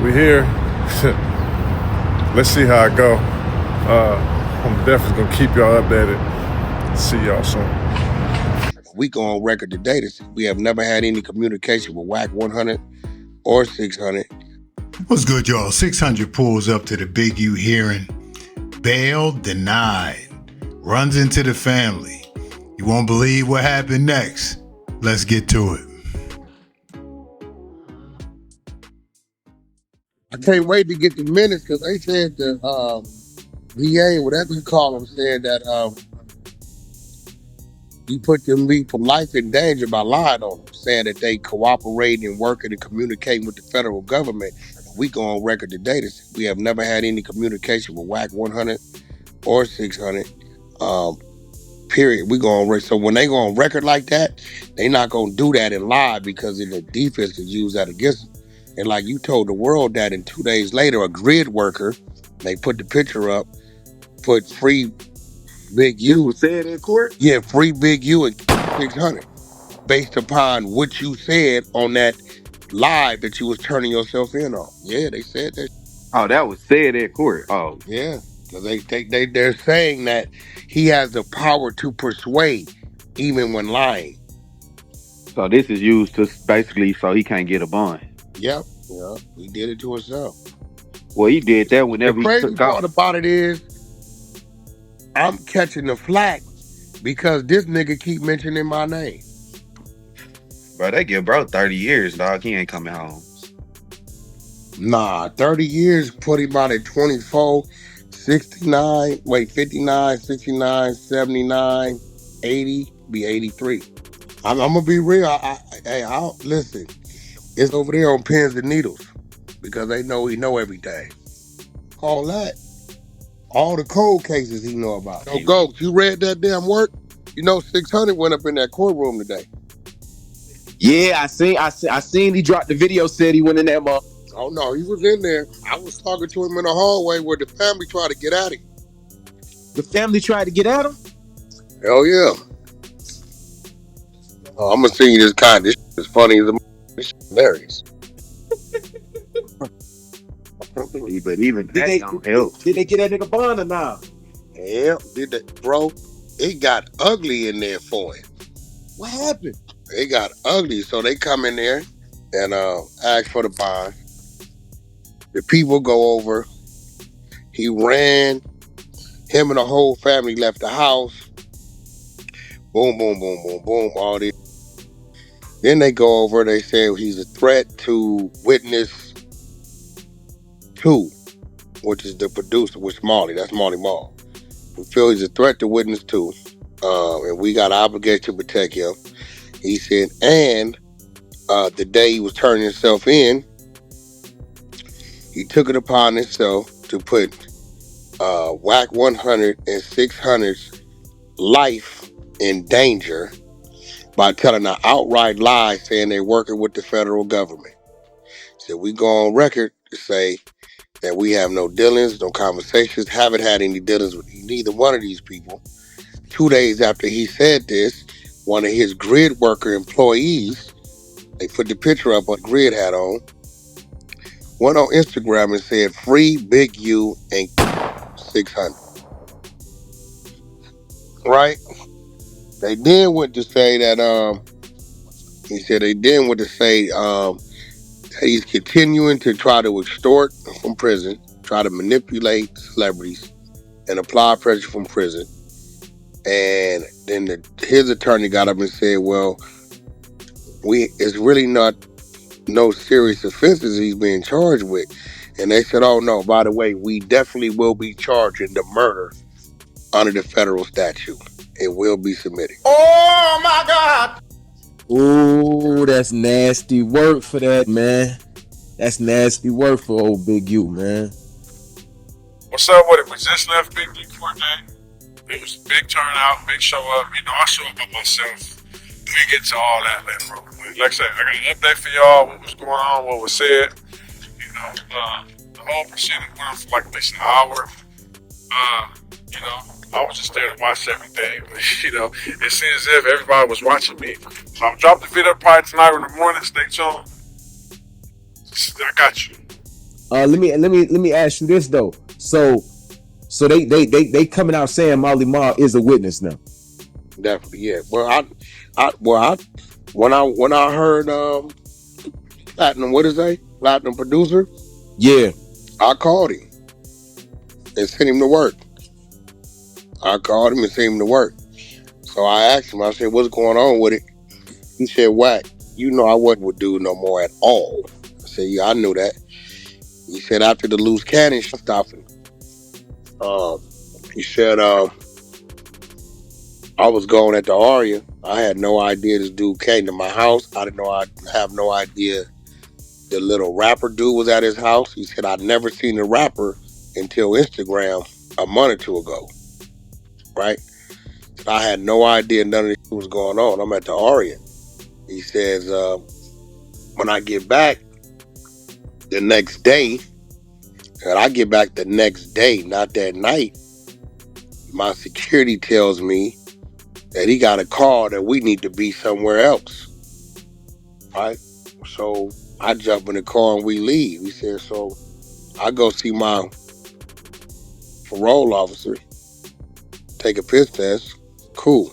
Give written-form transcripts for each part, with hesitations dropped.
We here. Let's see how it go. I'm definitely gonna keep y'all updated. See y'all soon. We go on record today that we have never had any communication with Wack 100 or 600. What's good, y'all? 600 pulls up to the Big U hearing. Bail denied. Runs into the family. You won't believe what happened next. Let's get to it. I can't wait to get the minutes because they said the VA, whatever you call them, said that you put them people life in danger by lying on them, saying that they cooperating and working and communicating with the federal government. We go on record today that we have never had any communication with Wack 100 or 600. Period. We go on record. So when they go on record like that, they not gonna do that and lie because in the defense to use that against them. And like you told the world that, and 2 days later, a grid worker, they put the picture up, put free Big U. Said in court? Yeah, free Big U and 600, based upon what you said on that live that you was turning yourself in on. Yeah, they said that. Oh, that was said in court. Oh, Yeah, because they're saying that he has the power to persuade, even when lying. so this is used to basically so he can't get a bond. Yep, he did it to himself. Well, he did that whenever The he crazy took part off. about it is, I'm catching the flack because this nigga keep mentioning my name. Bro, they give bro 30 years, dog. He ain't coming home. Nah, 30 years put him out at 24, 69, 59, 69, 79, 80, be 83. I'm gonna be real. I'll listen. It's over there on pins and needles because they know he know everything. All that. All the cold cases he know about. So, Ghost, you read that damn work? You know 600 went up in that courtroom today. Yeah, I seen he dropped the video, said he went in there. Oh, no, he was in there. I was talking to him in the hallway where the family tried to get at him. The family tried to get at him? Hell yeah. Oh, I'm going to send you this kind. This is funny as a this shit hilarious. But even that don't help. Did they get that nigga bond or not? Yeah, did that, bro. It got ugly in there for him. What happened? It got ugly, so they come in there and ask for the bond. The people go over. He ran. Him and the whole family left the house. Boom, boom, boom, boom, boom, all this. Then they go over. They say he's a threat to witness 2, which is the producer with Marley. That's Marley Marl. We feel he's a threat to witness 2, and we got an obligation to protect him. He said, and the day he was turning himself in, he took it upon himself to put Wack 100 and 600's life in danger by telling an outright lie saying they're working with the federal government. So we go on record to say that we have no dealings, no conversations, haven't had any dealings with neither one of these people. 2 days after he said this, one of his grid worker employees, they put the picture up on grid hat on, went on Instagram and said, free Big U and 600. Right? They then went to say that, he said they then went to say that he's continuing to try to extort from prison, try to manipulate celebrities and apply pressure from prison. And then his attorney got up and said, well, it's really not no serious offenses he's being charged with. And they said, oh no, by the way, we definitely will be charging the murder under the federal statute. It will be submitted. Oh my God! Ooh, that's nasty work for that, man. That's nasty work for old Big U, man. What's up with it? We just left Big U for a day. It was a big turnout, big show up. You know, I show up by myself. We get to all that, bro. Like I said, I got an update for y'all. What was going on? What was said? You know, the whole proceeding went on for like at least an hour. You know, I was just there to watch everything. You know, it seems as if everybody was watching me. So I'm dropping the video probably tonight or in the morning. Stay tuned. I got you. Let me ask you this though. So they coming out saying Molly Marl is a witness now. Definitely, yeah. When I heard Platinum, what is that? Platinum producer, Yeah. I called him and sent him to work. So I asked him, I said, what's going on with it? He said, Wack, you know I wasn't with dude no more at all. I said, yeah, I knew that. He said, after the loose cannon stuff, he said, I was going at the Aria. I had no idea this dude came to my house. I have no idea the little rapper dude was at his house. He said, I'd never seen the rapper until Instagram a month or two ago. Right? I had no idea none of this was going on. I'm at the Aria. He says, when I get back the next day, and I get back the next day, not that night, my security tells me that he got a call that we need to be somewhere else. Right? So I jump in the car and we leave. He said, so I go see my parole officer, take a piss test. Cool.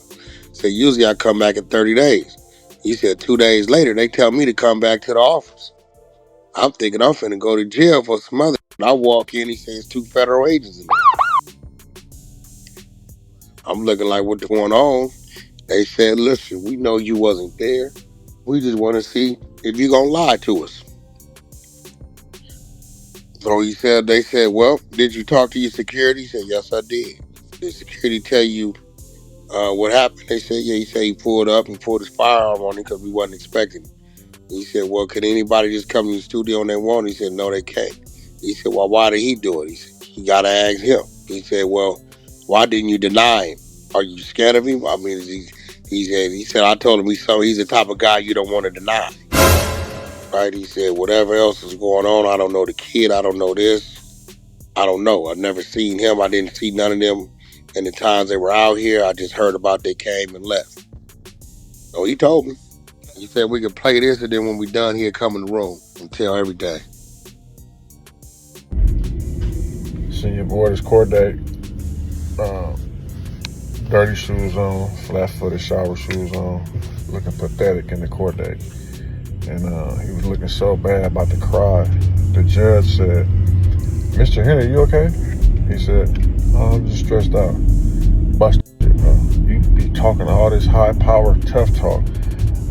So usually I come back in 30 days. He said 2 days later, they tell me to come back to the office. I'm thinking I'm finna go to jail for some other shit. I walk in, he says 2 federal agents in there. I'm looking like, what's going on? They said, listen, we know you wasn't there. We just want to see if you're going to lie to us. So they said, well, did you talk to your security? He said, yes, I did. Did security tell you what happened? They said, yeah. He said he pulled up and pulled his firearm on him because we wasn't expecting it. He said, well, can anybody just come to the studio and they want? He said, no, they can't. He said, well, why did he do it? He said, you got to ask him. He said, well, why didn't you deny him? Are you scared of him? I mean, he said, I told him he's the type of guy you don't want to deny. Right? He said, whatever else is going on, I don't know the kid. I don't know this. I don't know. I've never seen him. I didn't see none of them in the times they were out here. I just heard about they came and left. So he told me. He said we could play this, and then when we done here, come in the room and tell everything. Seen your boy this court date. Dirty shoes on, flat-footed shower shoes on, looking pathetic in the court date. And he was looking so bad, about to cry. The judge said, Mr. Henry, you okay? He said, oh, I'm just stressed out. Bust shit, bro. You be talking all this high-powered tough talk,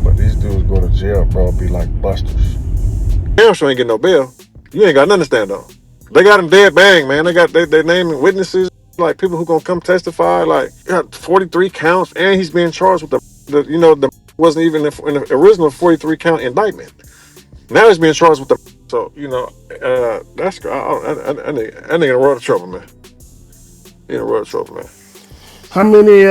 but these dudes go to jail, bro, be like busters. Damn sure ain't getting no bail. You ain't got nothing to stand on. They got him dead bang, man. They got they naming witnesses, like people who gonna come testify, like got 43 counts, and he's being charged with the wasn't even in the original 43 count indictment. Now he's being charged with the so that's that nigga in a world of trouble, man. He in a world of trouble, man. How many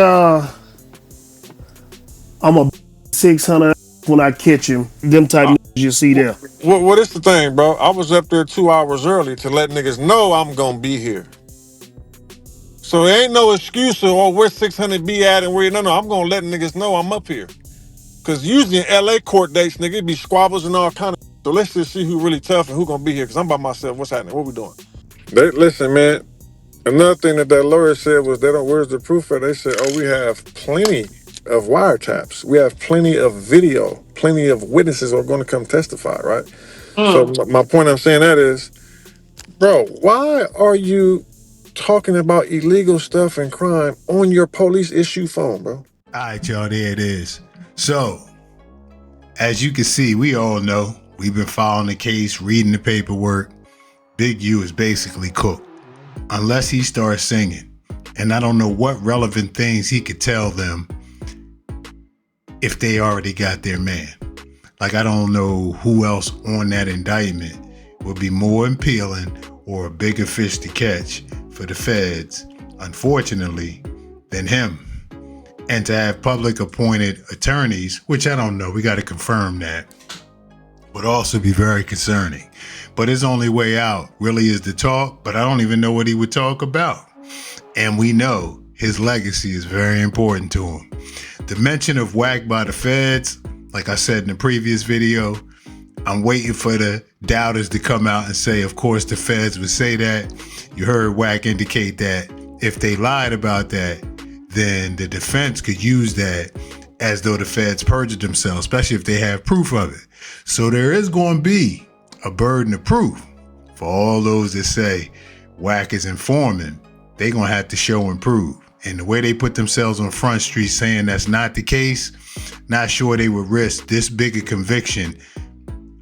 I'm a 600 when I catch him. Them type niggas you see there. What is the thing, bro? I was up there 2 hours early to let niggas know I'm gonna be here. So there ain't no excuse or where 600 be at and where no. I'm gonna let niggas know I'm up here. Cause usually in LA court dates, nigga, it be squabbles and all kind of. So let's just see who really tough and who gonna be here. Cause I'm by myself. What's happening? What we doing? Listen, man. Another thing that lawyer said was they don't. Where's the proof at? They said, oh, we have plenty of wiretaps. We have plenty of video. Plenty of witnesses are going to come testify, right? So my point I'm saying that is, bro, why are you talking about illegal stuff and crime on your police issue phone, bro? All right, y'all, there it is. So, as you can see, we all know, we've been following the case, reading the paperwork. Big U is basically cooked, unless he starts singing. And I don't know what relevant things he could tell them if they already got their man. Like, I don't know who else on that indictment would be more appealing or a bigger fish to catch for the feds, unfortunately, than him. And to have public appointed attorneys, which I don't know, we got to confirm that, would also be very concerning. But his only way out really is to talk, but I don't even know what he would talk about. And we know his legacy is very important to him. The mention of Wack by the feds, like I said in the previous video, I'm waiting for the doubters to come out and say, of course, the feds would say that. You heard Wack indicate that if they lied about that, then the defense could use that as though the feds perjured themselves, especially if they have proof of it. So there is going to be a burden of proof for all those that say Wack is informing. They're going to have to show and prove. And the way they put themselves on Front Street saying that's not the case, not sure they would risk this big a conviction.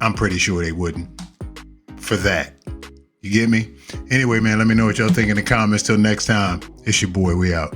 I'm pretty sure they wouldn't for that. You get me? Anyway, man, let me know what y'all think in the comments. Till next time, it's your boy. We out.